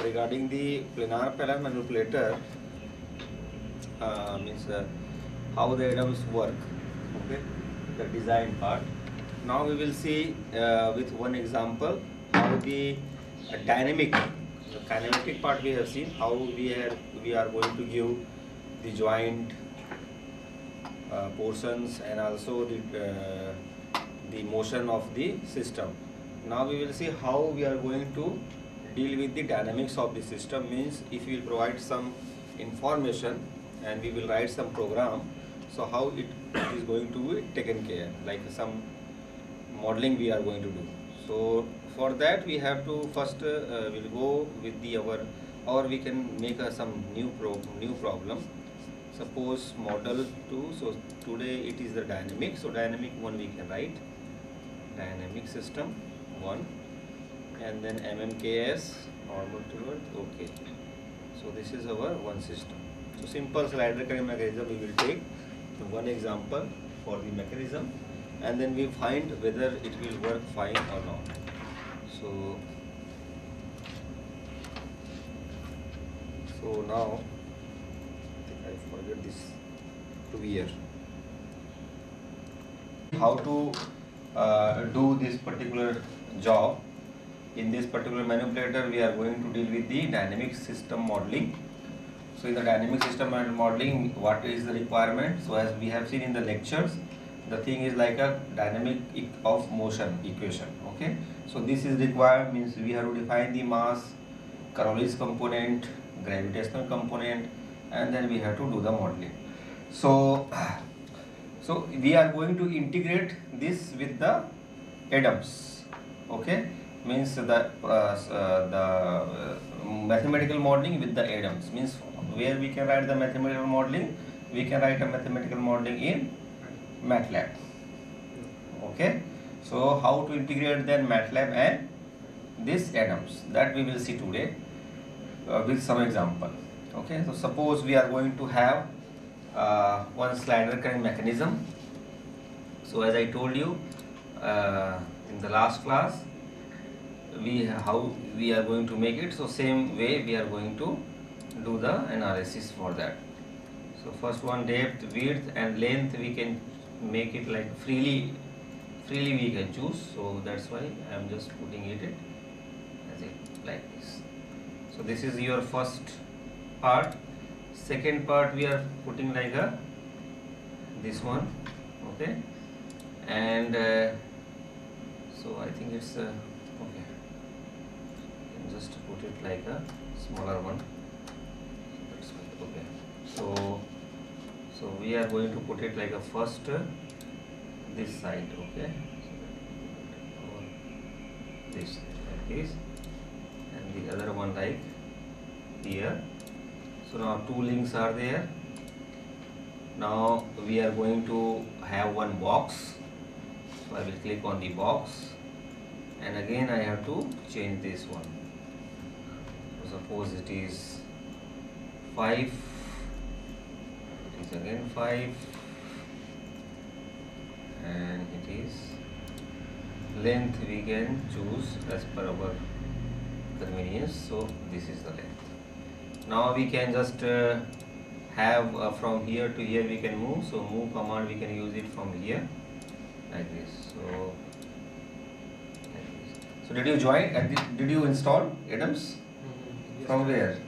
regarding the planar manipulator, means how the atoms work, okay, the design part. Now we will see with one example how the the kinematic part we have seen, how we are going to give the joint portions and also the motion of the system. Now we will see how we are going to deal with the dynamics of the system. Means if we will provide some information and we will write some program, so how it is going to be taken care, like some modeling we are going to do. So for that we have to first we'll go with the or we can make some new problem. Suppose model 2, so today it is the dynamic, so dynamic 1 we can write dynamic system 1, and then mmks normal to earth, okay. So this is our one system. So simple slider kind mechanism we will take one example for the mechanism, and then we find whether it will work fine or not. So now I forget this to be here. How to do this particular job. In this particular manipulator, we are going to deal with the dynamic system modeling. So in the dynamic system modeling, what is the requirement? So as we have seen in the lectures, the thing is like a dynamic of motion equation, okay. So this is required, means we have to define the mass, Coriolis component, gravitational component, and then we have to do the modeling. So we are going to integrate this with the atoms, okay. Means the mathematical modeling with the atoms, means where we can write the mathematical modeling, we can write a mathematical modeling in MATLAB, okay. So how to integrate then MATLAB and these atoms, that we will see today with some example, okay. So suppose we are going to have one slider current mechanism. So as I told you in the last class, how we are going to make it, so same way we are going to do the analysis for that. So first one, depth, width and length we can make it like freely we can choose, so that's why I am just putting it as it like this. So this is your first part. Second part we are putting like this one, okay. And so I think it's okay, just put it like a smaller one. That's okay. So we are going to put it like a first this side, okay. So this like this, and the other one like here. So now two links are there. Now we are going to have one box. So I will click on the box, and again I have to change this one. So suppose it is 5, it is again 5, and it is length we can choose as per our convenience. So this is the length. Now we can just have from here to here we can move. So move command we can use it from here like this. So like this. So did you join? Did you install atoms? Yes, from where?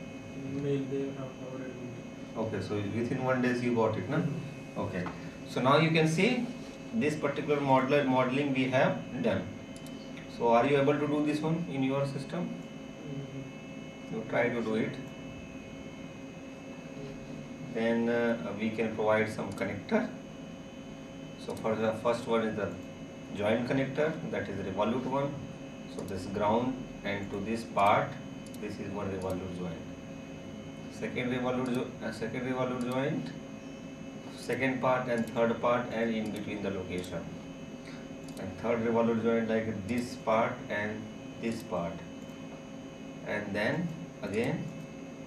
Mail they have forwarded me. Okay, so within 1 day you got it, no? Okay. So now you can see this particular modeling we have done. So are you able to do this one in your system? You try to do it. Then we can provide some connector. So for the first one is the joint connector, that is the revolute one. So this ground and to this part, this is one revolute joint. Second revolute joint, second part and third part, and in between the location. And third revolute joint like this part and this part, and then again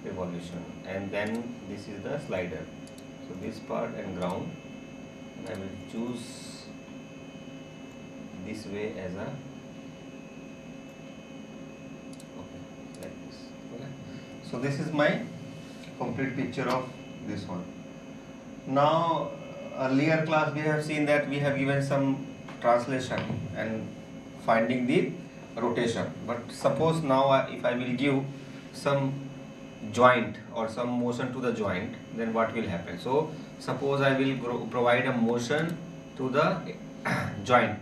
revolution, and then this is the slider. So this part and ground, and I will choose this way as a okay, like this. Okay. So this is my complete picture of this one. Now earlier class we have seen that we have given some translation and finding the rotation, but suppose now if I will give some joint or some motion to the joint, then what will happen? So suppose I will provide a motion to the joint.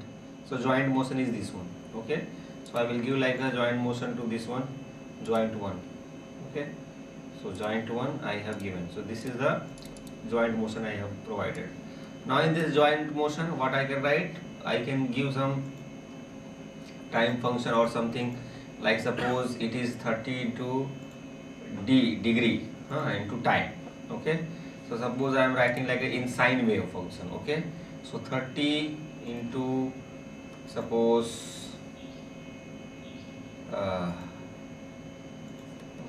So joint motion is this one. Okay, so I will give like a joint motion to this one, joint 1. Okay, so joint 1 I have given. So this is the joint motion I have provided. Now in this joint motion, what I can write? I can give some time function or something, like suppose it is 30 into degree into time. Okay, so suppose I am writing like a in sine wave function. Okay, so 30 into suppose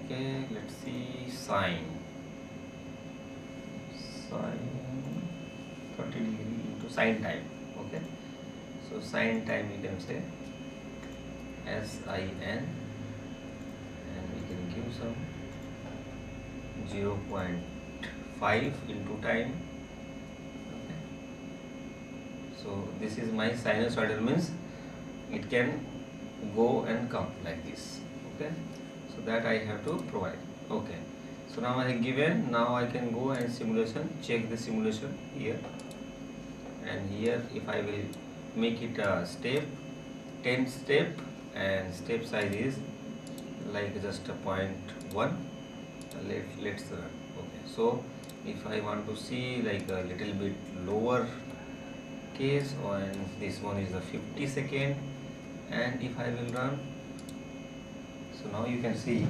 okay, let's see, sine 30 degree into sine time. Okay, so sine time we can say sin, and we can give some 0.5 into time. Okay, so this is my sinusoidal, means it can go and come like this. Okay, so that I have to provide. Okay, so now I have given, now I can go and simulation, check the simulation here, and here if I will make it a step, 10 step, and step size is like just a 0.1. Let's run. Okay, so if I want to see like a little bit lower case, and this one is the 50 second, and if I will run, so now you can see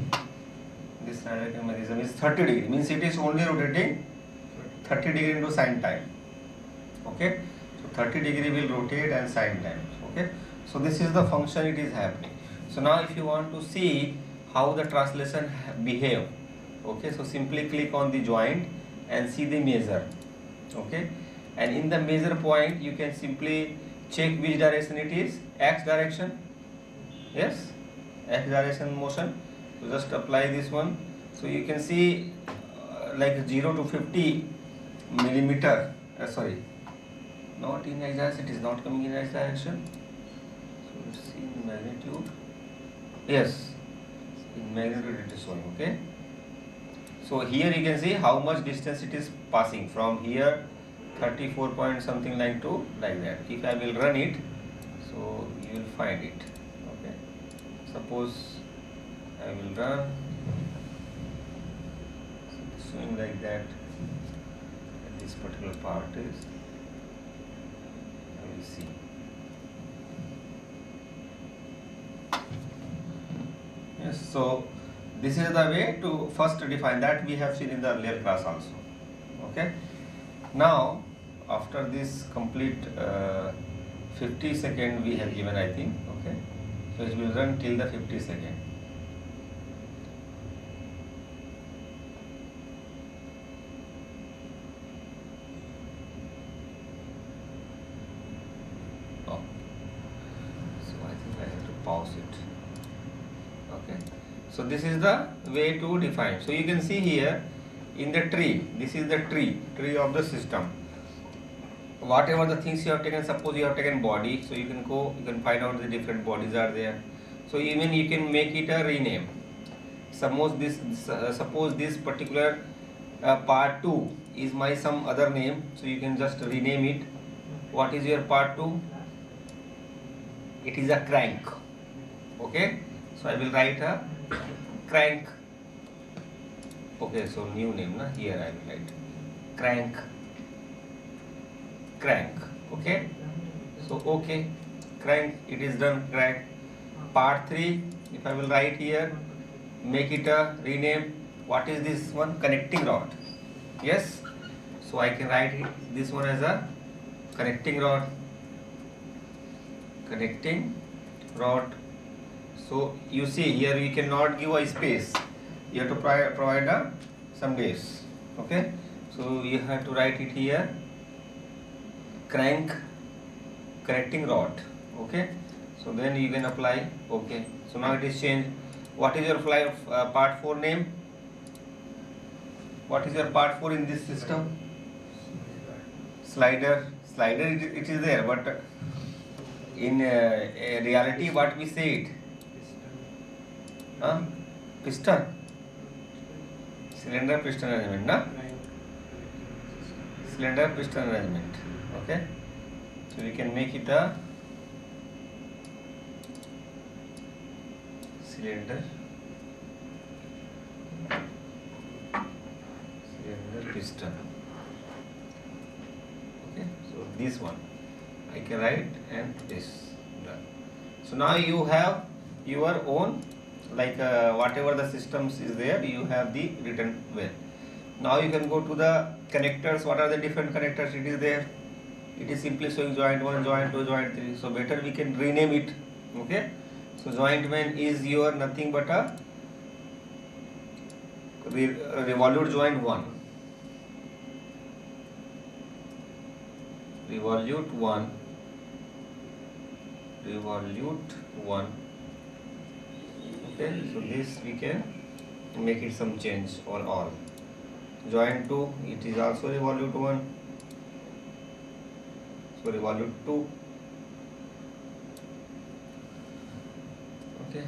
this dynamic mechanism is 30 degree, means it is only rotating 30 degree into sine time. Okay, so 30 degree will rotate and sine time. Okay, so this is the function it is happening. So now if you want to see how the translation behave, okay, so simply click on the joint and see the measure. Okay, and in the measure point you can simply check which direction it is, x direction. Yes, x direction motion. So just apply this one. So you can see like 0 to 50 millimeter, sorry, not in x direction, it is not coming in x direction. So let's see in magnitude. Yes, in magnitude it is showing. Okay, so here you can see how much distance it is passing from here, 34 point something like to like that. If I will run it, so you will find it. Okay, suppose I will run, so it's showing like that, and this particular part is, I will see. Yes, so this is the way to first define that, we have seen in the earlier class also. Okay, now after this complete 50 second we have given, I think. Okay, so it will run till the 50 second. Oh, so I think I have to pause it. Okay, so this is the way to define. So you can see here in the tree, this is the tree of the system. Whatever the things you have taken, suppose you have taken body, so you can go, you can find out the different bodies are there. So even you can make it a rename. Suppose this particular part 2 is my some other name, so you can just rename it. What is your part 2? It is a crank. Okay, so I will write a crank. Okay, so new name na, here I will write crank. Okay, so okay, crank, it is done. Crank. Part 3, if I will write here, make it a rename. What is this one? Connecting rod. Yes, so I can write this one as a connecting rod. So you see here you cannot give a space, you have to provide some days. Okay, so you have to write it here, crank connecting rod. Okay, so then you can apply. Okay, so now it is changed. What is your part 4 name? What is your part 4 in this system? Slider. Slider, it is there, but in reality, what we say it? Piston. Cylinder piston arrangement, na? Cylinder piston arrangement. Okay. So we can make it a cylinder piston. Okay, so this one I can write and this done. So now you have your own, like whatever the systems is there, you have the written well. Now you can go to the connectors. What are the different connectors? It is there. It is simply showing joint 1, joint 2, joint 3. So better we can rename it. Okay. So joint 1 is your nothing but a revolute joint 1. Revolute 1. Revolute 1. Okay. So this we can make it some change on all. Joint 2, it is also revolute 1. So revolute 2. Okay.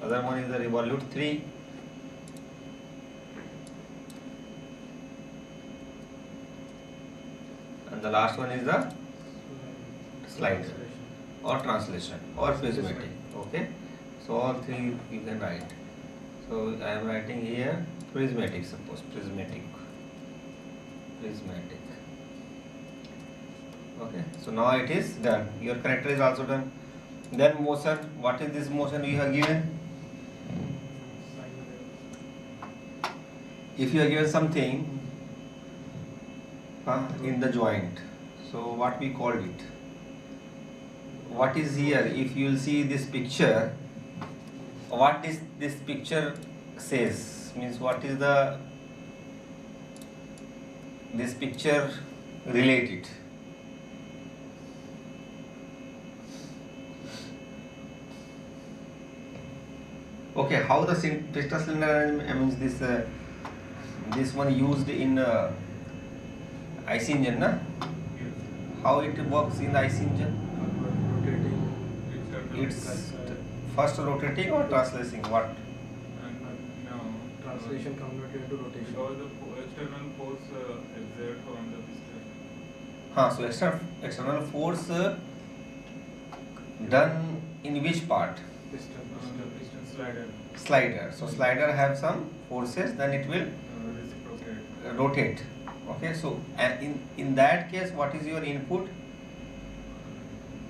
Other one is the revolute 3. And the last one is the slide or translation or prismatic. Okay. So all three you can write. So I am writing here prismatic, suppose prismatic. Okay, so now it is done. Your connector is also done. Then motion. What is this motion we have given? If you are given something in the joint, so what we called it? What is here? If you will see this picture, what is this picture says? Means what is the this picture related? Okay, how the piston cylinder arrangement, means this one used in IC engine, na? How it works in the IC engine? It's first rotating or translating? What? No, translation converted into rotation. Because the external force exert on the piston. So external force done in which part? Piston. Piston slider. Slider. So slider have some forces, then it will Reciprocate. rotate. Okay, so in that case, what is your input?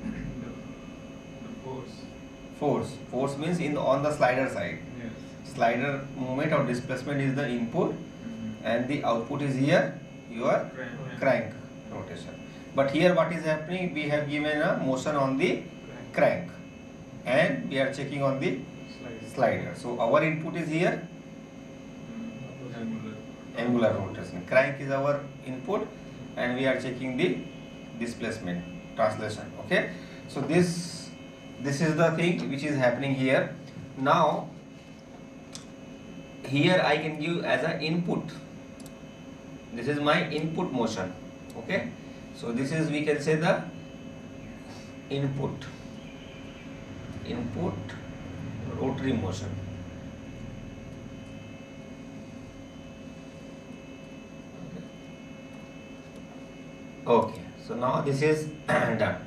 The force. Force means on the slider side. Yes. Slider movement or displacement is the input, and the output is here your crank rotation. But here what is happening? We have given a motion on the crank, and we are checking on the slider. So our input is here angular rotation. Crank is our input, and we are checking the displacement, translation. Okay. So this is the thing which is happening here. Now here I can give as an input. This is my input motion. Okay. So this is, we can say, the input rotary motion. Okay, so now this is done.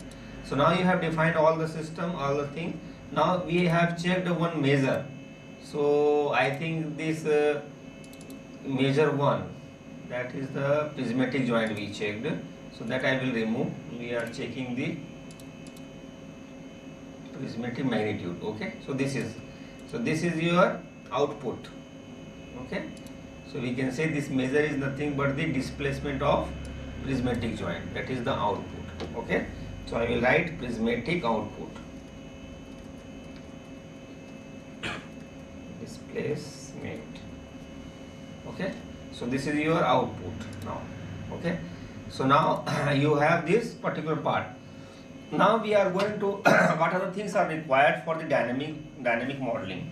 So now you have defined all the system, all the thing. Now we have checked one measure. So I think this measure 1, that is the prismatic joint we checked. So that I will remove. We are checking the prismatic magnitude. Okay, so this is your output. Okay, so we can say this measure is nothing but the displacement of prismatic joint, that is the output. Okay, so I will write prismatic output, displacement. Okay, so this is your output now. Okay, so now you have this particular part. Now we are going to what are the things are required for the dynamic modeling.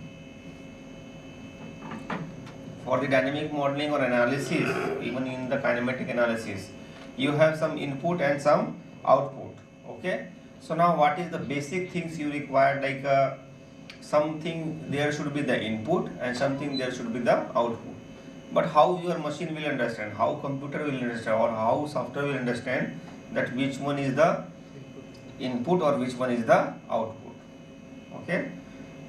for the dynamic modeling or analysis, even in the kinematic analysis, you have some input and some output. Okay, so now what is the basic things you require? Like something there should be the input and something there should be the output. But how your machine will understand, how computer will understand, or how software will understand that which one is the input or which one is the output? Okay,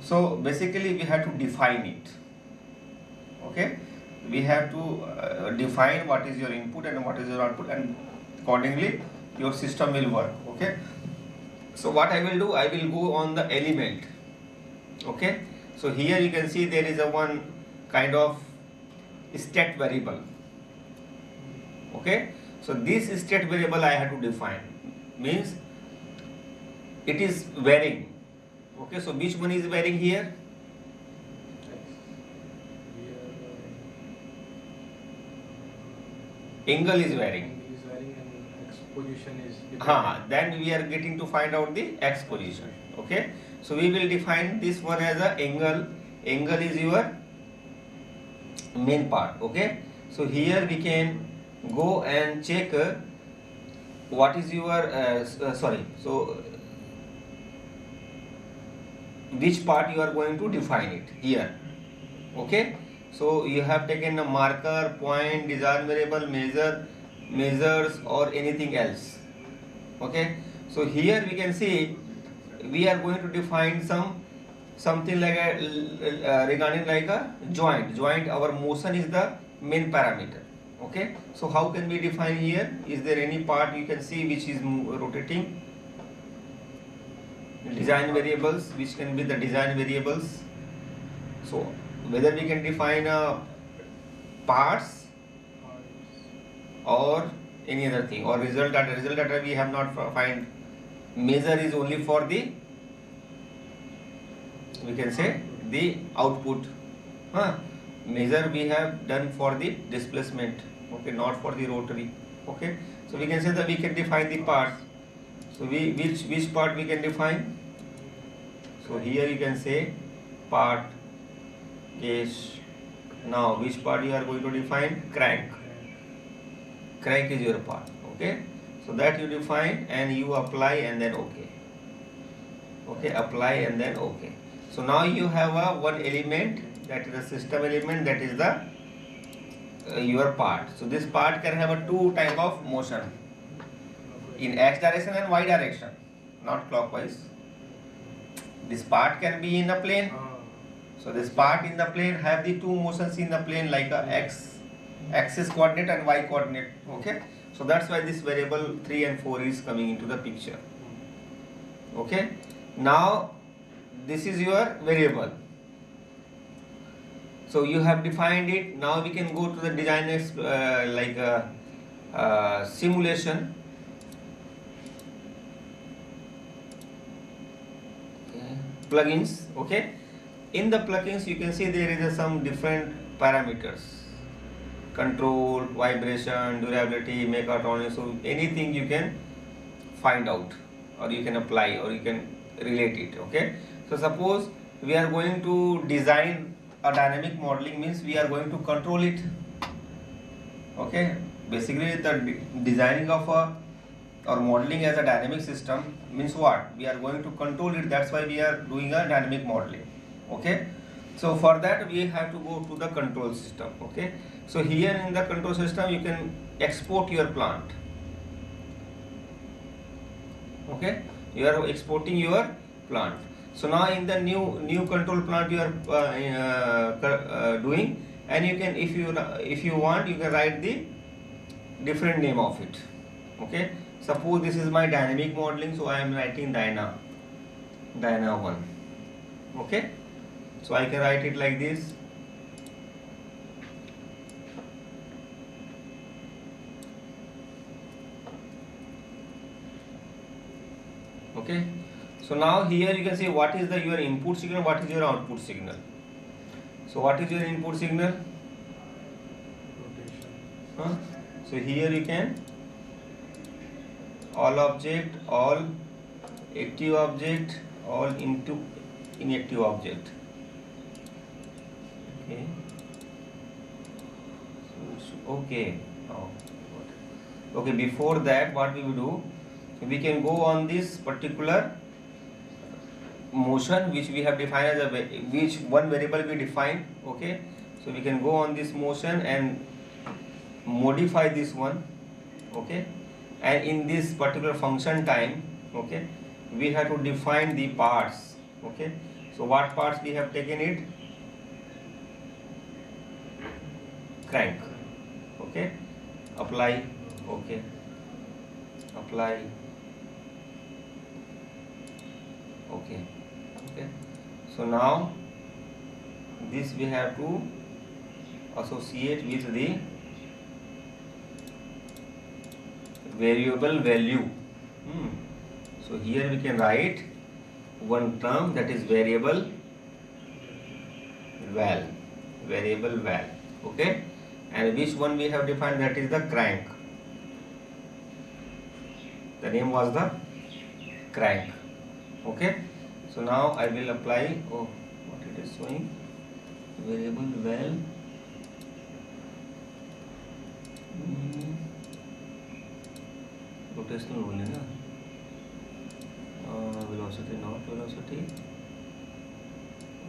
so basically we have to define it. Okay, we have to define what is your input and what is your output, and accordingly your system will work. Okay, so what I will do, I will go on the element. Okay, so here you can see there is a one kind of state variable. Okay, so this state variable I have to define, means it is varying. Okay, so which one is varying here? Angle is varying. Is varying and X position is Then we are getting to find out the X position. Okay, so we will define this one as a angle. Angle is your main part. Okay, so here we can go and check what is your so which part you are going to define it here. Okay, so you have taken a marker, point, design variable, measures or anything else. Okay, so here we can see we are going to define something like a regarding like a joint. Our motion is the main parameter. Okay, so how can we define here? Is there any part you can see which is rotating? Design variables, which can be the design variables. So whether we can define parts or any other thing, or result data we have not find. Measure is only for the, we can say, the output. Measure we have done for the displacement. Okay, not for the rotary. Okay, so we can say that we can define the parts. So which part we can define? So here you can say part, case. Now which part you are going to define? Crank. Crank is your part. Okay, so that you define and you apply and then okay. Okay, apply and then okay. So now you have a one element, that is a system element, that is the your part. So this part can have a two type of motion, in X direction and Y direction, not clockwise. This part can be in a plane. So this part in the plane have the two motions in the plane, like a X axis coordinate and Y coordinate. Okay, so that's why this variable 3 and 4 is coming into the picture. Okay, now this is your variable. So you have defined it. Now we can go to the design simulation. Plugins. Okay, in the plugins you can see there is some different parameters: control, vibration, durability, mechatronics. So anything you can find out, or you can apply, or you can relate it. Okay, so suppose we are going to design a dynamic modeling, means we are going to control it. Okay, basically the designing of a or modeling as a dynamic system means what? We are going to control it. That's why we are doing a dynamic modeling. Okay, so for that we have to go to the control system. Okay, so here in the control system you can export your plant. Okay, you are exporting your plant. So now in the new control plant you are doing, and you can, if you want, you can write the different name of it. Okay, suppose this is my dynamic modeling, so I am writing Dyna 1. Okay, so I can write it like this. Okay, so now here you can see what is your input signal, what is your output signal. So what is your input signal? So here you can all object, all active object, all into inactive object. Okay, Okay. Oh, okay. Before that, what we will do? We can go on this particular motion which we have defined as a which one variable we define. Okay. So we can go on this motion and modify this one. Okay. And in this particular function time, okay, we have to define the parts. Okay. So what parts we have taken it? Crank. Okay. Apply. Okay. Apply. Okay. Okay. So now this we have to associate with the variable value. So here we can write one term, that is variable val. Variable val. Okay. And which one we have defined? That is the crank. The name was the crank. Okay. So now I will apply. Oh, what it is showing? Variable val. Rotational only, na? Velocity, not velocity.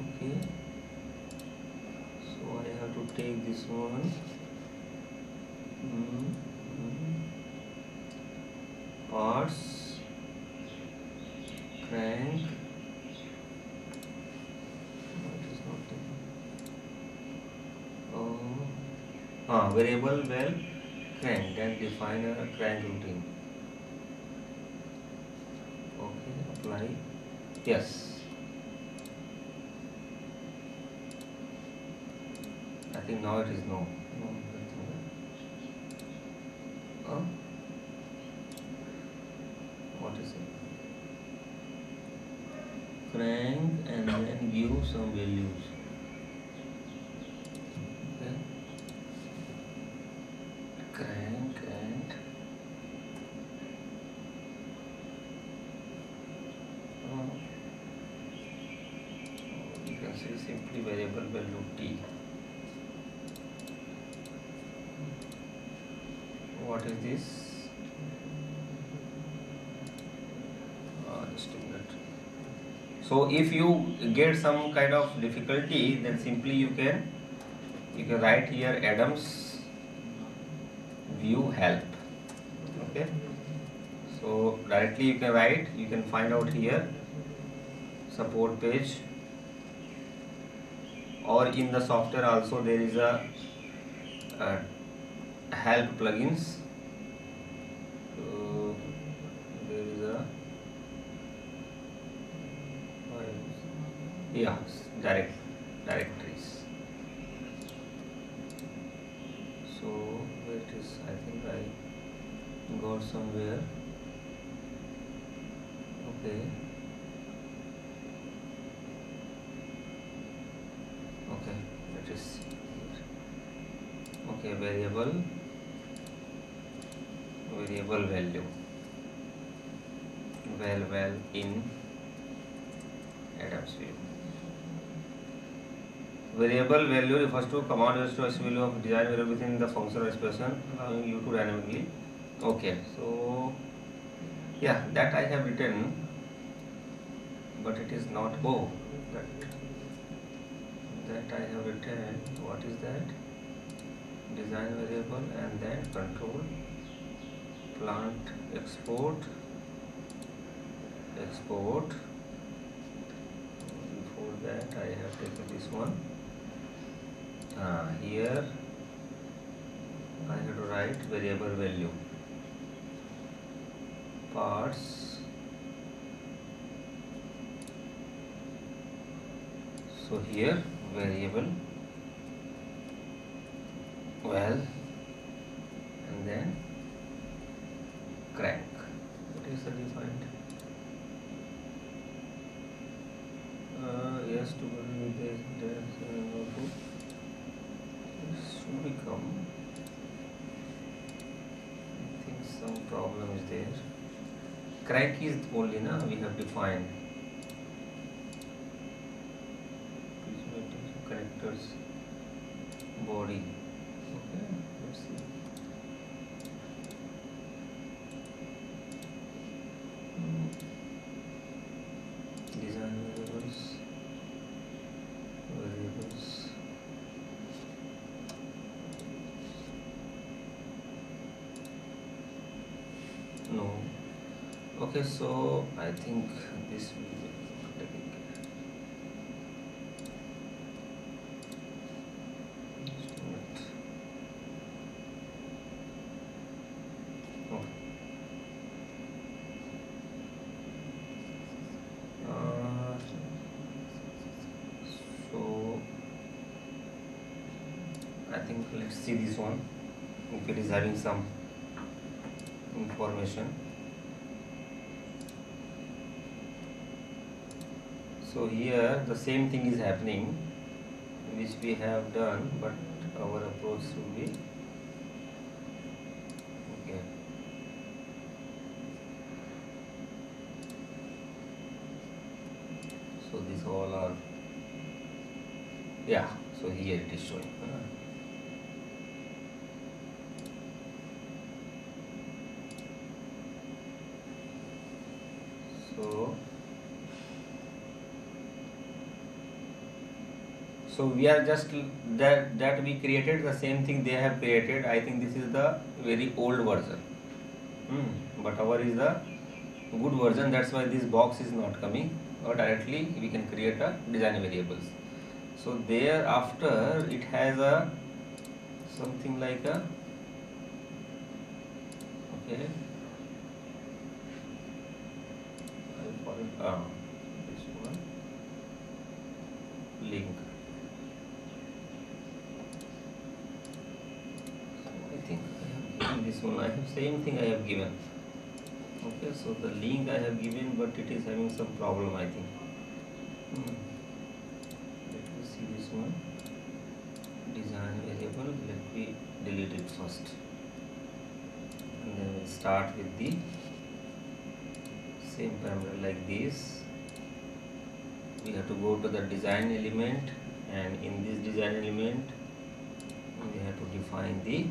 Okay. So I have to take this one. Parts, crank. It is not taken. Variable val crank. Then define a crank routine. Okay, apply. Yes. I think now it is no. What is it? Crank and then give some values. Okay. Crank and you can say simply variable value t. What is this? Just a minute. So if you get some kind of difficulty, then simply you can write here Adams view help. Okay. So directly you can write. You can find out here support page, or in the software also there is a help plugins. So there is a directories. So where it is? I think I got somewhere. Okay. Okay, that is okay. Variable value val in Adams view. Variable value refers to command used to value of design variable within the functional expression, allowing you to dynamically. Okay, so yeah, that I have written, but it is not that I have written. What is that? Design variable and then control plant export. Before that I have taken this one. Here I have to write variable value parts. So here variable val and then crank. What is the defined? Yes, to should become. I think some problem is there. Crank is only na we have defined. Connectors body. Okay. see. Design variables. No. Okay, so I think this will be taken care. Just a minute. Okay. So I think let's see this one if it is having some information. So here the same thing is happening which we have done, but our approach will be okay. So these all are, yeah, so here it is showing. So we are just that we created the same thing they have created. I think this is the very old version, but our is the good version. That's why this box is not coming, or directly we can create a design variables. So thereafter it has a something like a okay. I'll call it this one link. This one I have same thing I have given. Okay, so the link I have given, but it is having some problem, I think. Let me see this one. Design variable. Let me delete it first, and then we'll start with the same parameter like this. We have to go to the design element, and in this design element we have to define the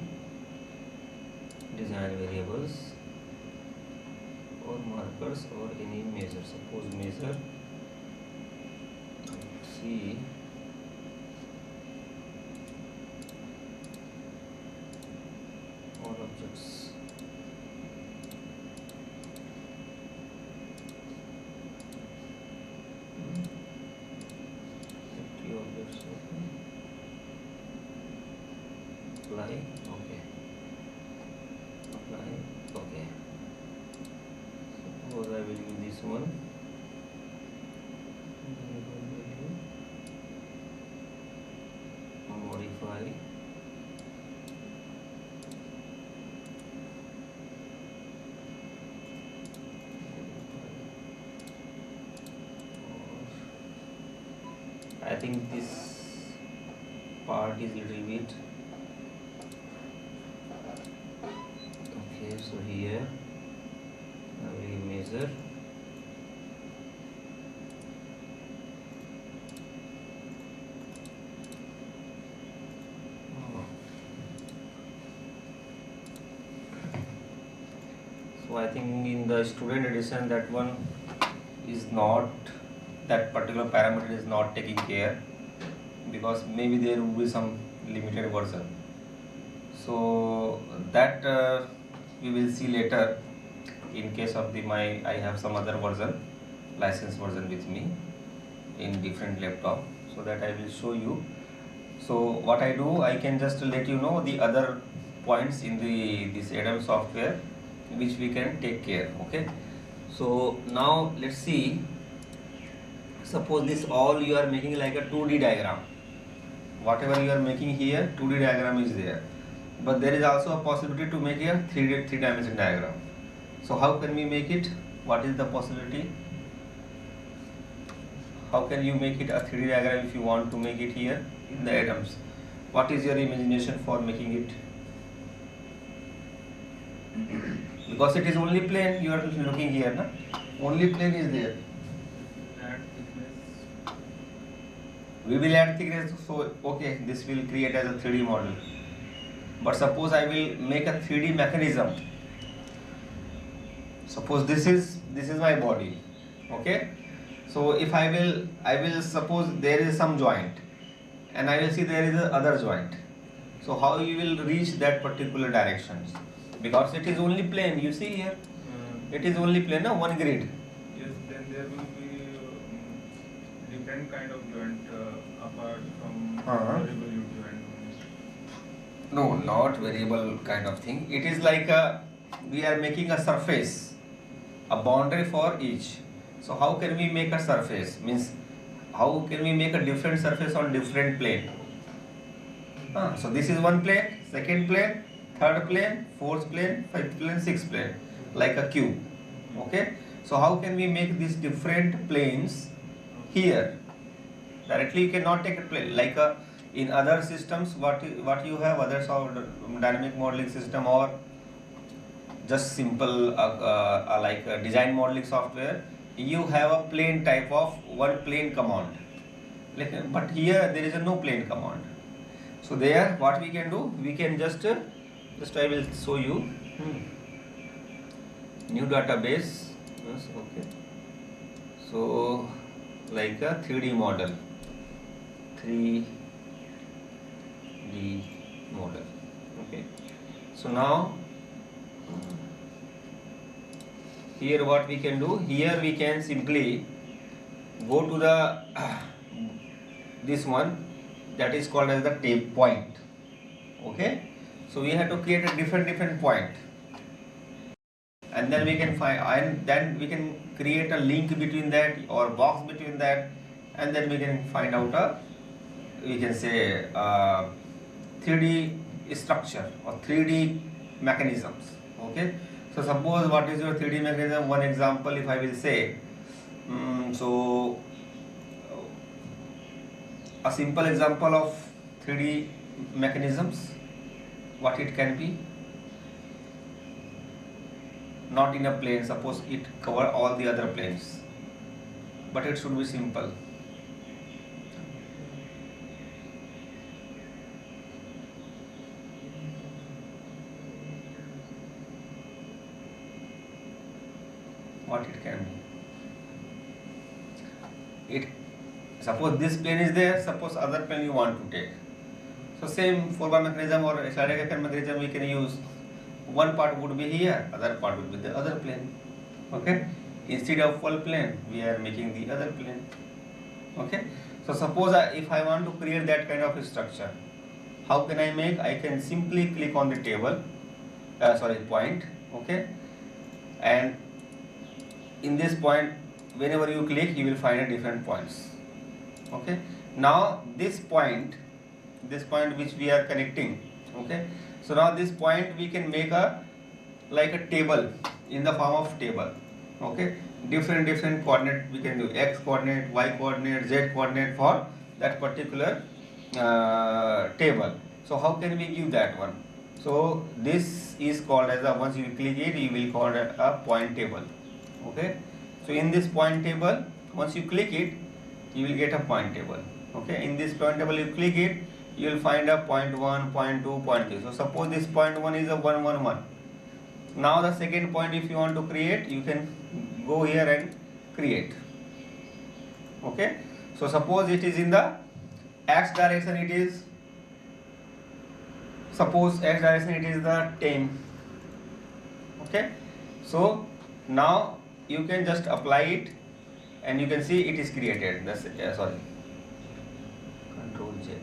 design variables or markers or any measure. Suppose measure, see all objects. Objects apply, okay. Apply, okay. Suppose I will use this one. Modify. I think this part is little bit okay. So here I will measure. So I think in the student edition that one is not, that particular parameter is not taking care, because maybe there will be some limited version. So that we will see later. In case of the I have some other version, license version with me in different laptop, so that I will show you. So what I do, I can just let you know the other points in this Adam software which we can take care. Okay, so now let's see. Suppose this all you are making like a 2D diagram. Whatever you are making here, 2D diagram is there, but there is also a possibility to make a 3D diagram. So how can we make it? What is the possibility? How can you make it a 3D diagram if you want to make it here in the atoms? What is your imagination for making it? Because it is only plane you are looking here, na? Only plane is there. Add thickness. We will add thickness, so okay, this will create as a 3D model. But suppose I will make a 3D mechanism. Suppose this is my body. Okay. So if I will suppose there is some joint, and I will see there is a other joint. So how you will reach that particular direction? Because it is only plane. You see here, it is only plane. No, one grid. Yes, then there will be different kind of joint apart from variable U joint. No, not variable kind of thing. It is like we are making a surface, a boundary for each. So how can we make a surface? Means how can we make a different surface on different plane? So this is one plane, second plane, third plane, fourth plane, fifth plane, sixth plane, like a cube. Okay. So how can we make these different planes here? Directly you cannot take a plane like in other systems. What you have others of dynamic modeling system or just simple like design modeling software. You have a plane type of one plane command. But here there is a no plane command. So there what we can do, we can just I will show you new database. Yes, okay. So like a 3D model, 3D model. Okay. So now here what we can do, here we can simply go to the this one that is called as the tape point. Okay. So we have to create a different point, and then we can find, and then we can create a link between that or box between that, and then we can find out a, we can say 3D structure or 3D mechanisms. Okay. So suppose what is your 3D mechanism? One example, if I will say, so a simple example of 3D mechanisms, what it can be? Not in a plane, suppose it cover all the other planes, but it should be simple. What it can be? It, suppose this plane is there, suppose other plane you want to take. So same 4-bar mechanism or sliding mechanism we can use. One part would be here, other part would be the other plane. Okay. Instead of full plane, we are making the other plane. Okay. So suppose if I want to create that kind of structure, how can I make? I can simply click on the table, point. Okay. And in this point, whenever you click, you will find a different points. Okay. Now this point which we are connecting. Okay. So now this point we can make a like a table in the form of table. Okay. Different coordinate we can do, x coordinate, y coordinate, z coordinate for that particular table. So how can we give that one? So this is called as a, once you click it, you will call it a point table. Okay. So in this point table, once you click it, you will get a point table. Okay. In this point table, you click it, you will find a point 1, point 2, point 3. So suppose this point 1 is a 1, 1, 1. Now the second point, if you want to create, you can go here and create. Okay. So suppose it is in the x direction, it is, suppose x direction it is the 10. Okay. So now you can just apply it and you can see it is created. That's sorry, Control Z.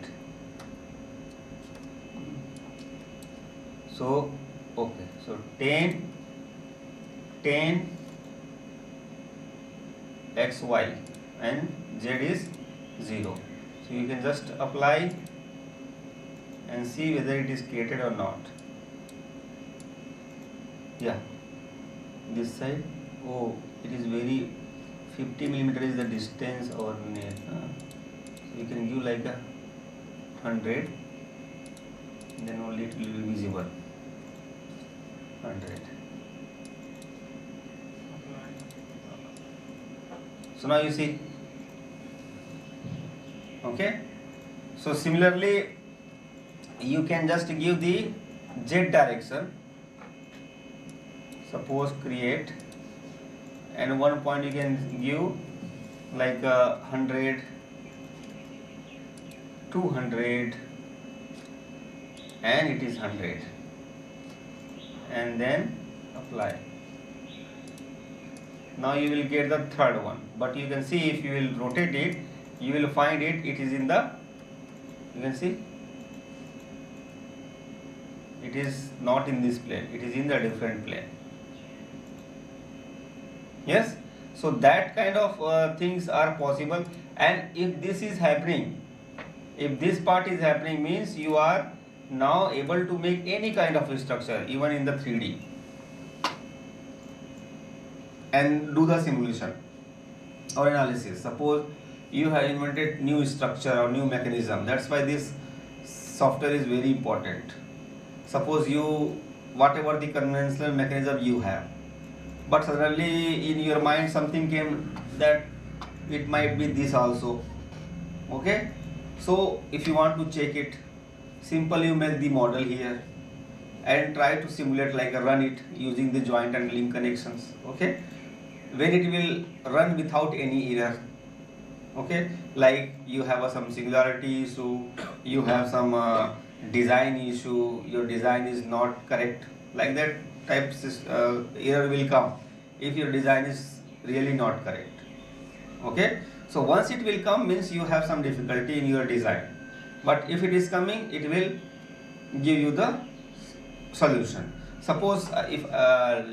So okay, so 10 xy and z is 0. So you can just apply and see whether it is created or not. Yeah, this side, oh, it is very 50 millimeter is the distance or near. So you can give like a 100, then only it will be visible. 100. So now you see. Okay. So similarly, you can just give the Z direction, suppose create, and one point you can give like 100, 200, and it is 100, and then apply. Now you will get the third one, but you can see if you will rotate it, you will find it is in the, you can see it is not in this plane, it is in the different plane. Yes, so that kind of things are possible. And if this is happening, if this part is happening, means you are now able to make any kind of structure even in the 3D and do the simulation or analysis. Suppose you have invented new structure or new mechanism, that's why this software is very important. Suppose you, whatever the conventional mechanism you have, but suddenly in your mind something came that it might be this also. Okay, so if you want to check it, simple, you make the model here and try to simulate, like run it using the joint and link connections. Okay, when it will run without any error. Okay, like you have some singularity issue, you have some design issue, your design is not correct, like that type error will come if your design is really not correct. Okay, so once it will come, means you have some difficulty in your design, but if it is coming, it will give you the solution. Suppose if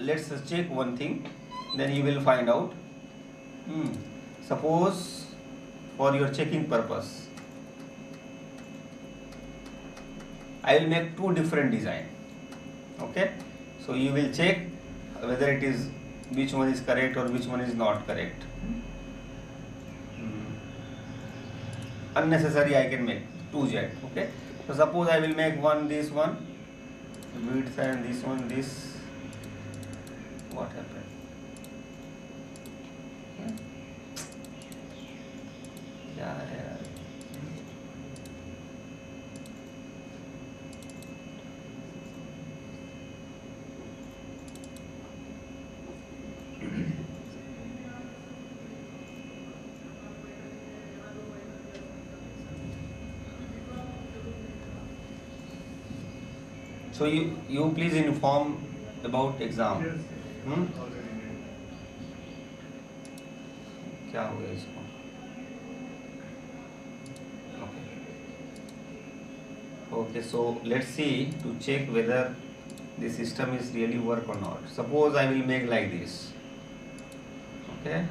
let's check one thing, then you will find out. Suppose for your checking purpose, I will make two different design. Okay, so you will check whether it is, which one is correct or which one is not correct. Unnecessary I can make 2Z. Okay, so suppose I will make one, this one width, and this one this. What happened? Yeah. So you please inform about exam. क्या हो गया इसको? Okay, so let's see to check whether the system is really work or not. Suppose I will make like this. Okay.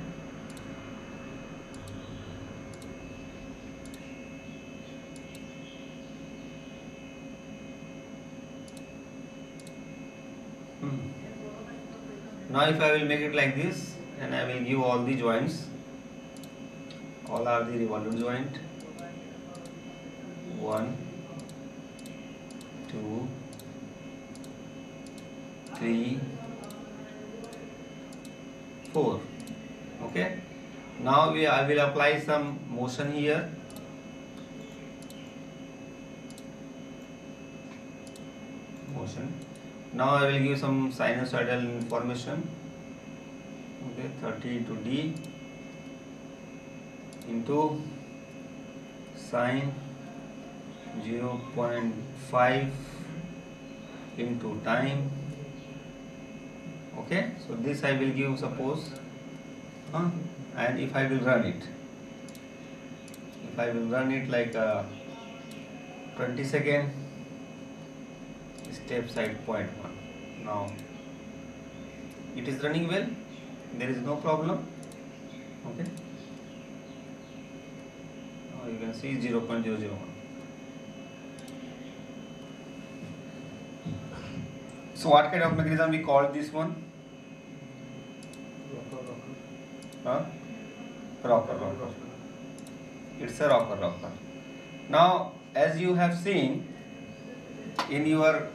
Now if I will make it like this, and I will give all the joints, all are the revolute joint, 1, 2, 3, 4. Okay, now I will apply some motion here. Motion. Now I will give some sinusoidal information. Okay, 30 into D into sine 0.5 into time. Okay, so this I will give, suppose, and if I will run it, like 20 second, step side 0.1. Now it is running well, there is no problem. Okay, now you can see 0.001. So what kind of mechanism we call this one? Rocker. It's a rocker. Now as you have seen in your,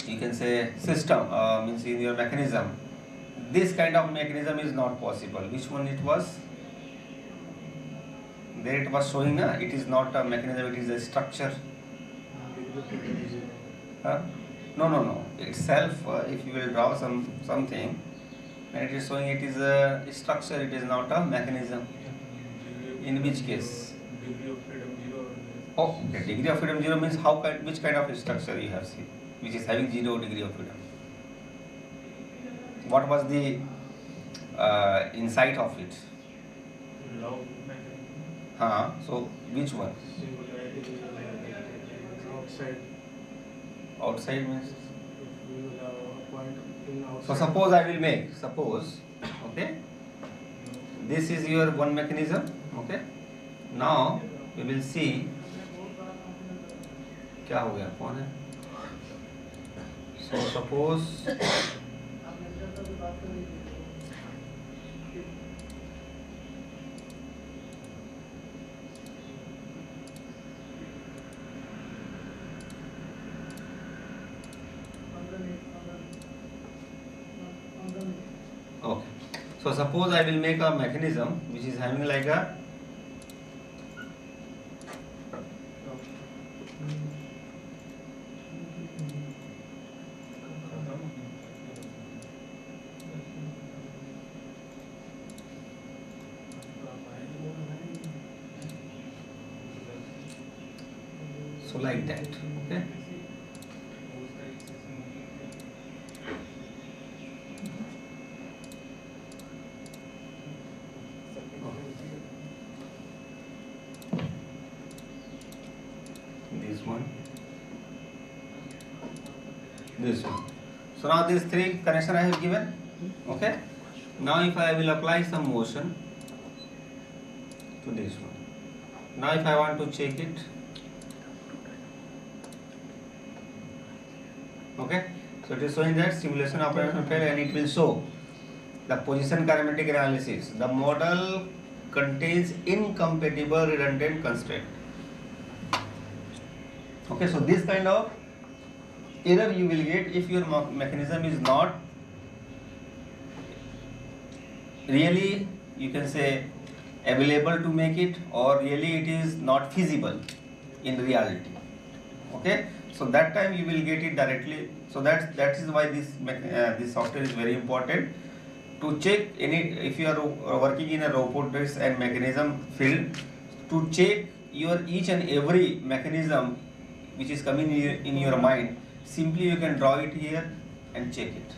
you can say, system, means in your mechanism, this kind of mechanism is not possible. Which one it was? There it was showing, it is not a mechanism, it is a structure. Huh? No. Itself, if you will draw something, and it is showing it is a structure, it is not a mechanism. In which case? Degree of freedom 0. Oh, okay. Degree of freedom 0 means which kind of structure you have seen, which is having 0 degree of freedom. What was the insight of it? Log mechanism. So which one? Singularity outside. Outside means. If we will have a point in outside. So suppose I will make, okay, this is your one mechanism, okay. Now we will see क्या हो गया, कौन है? So suppose okay. So suppose I will make a mechanism which is having like a so like that, okay. This one. So now these three connection I have given, okay. Now if I will apply some motion to this one, now if I want to check it, okay, so it is showing that simulation operation failed and it will show the position kinematic analysis. The model contains incompatible redundant constraint. Okay, so this kind of error you will get if your mechanism is not really, you can say, available to make it, or really it is not feasible in reality. Okay, so that time you will get it directly. So that is why this software is very important to check if you are working in a robotics and mechanism field, to check your each and every mechanism which is coming in your mind. Simply you can draw it here and check it.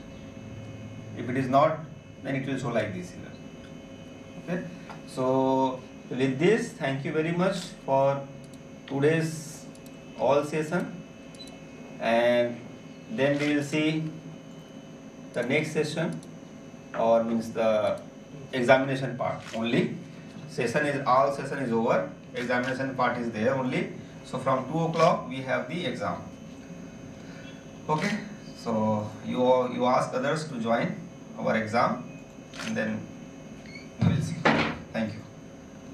If it is not, then it will show like this here. Okay. So with this, thank you very much for today's all session, and then we will see the next session, or means the examination part only. All session is over. Examination part is there only. So from 2 o'clock we have the exam. Okay, so you ask others to join our exam, and then we will see. Thank you.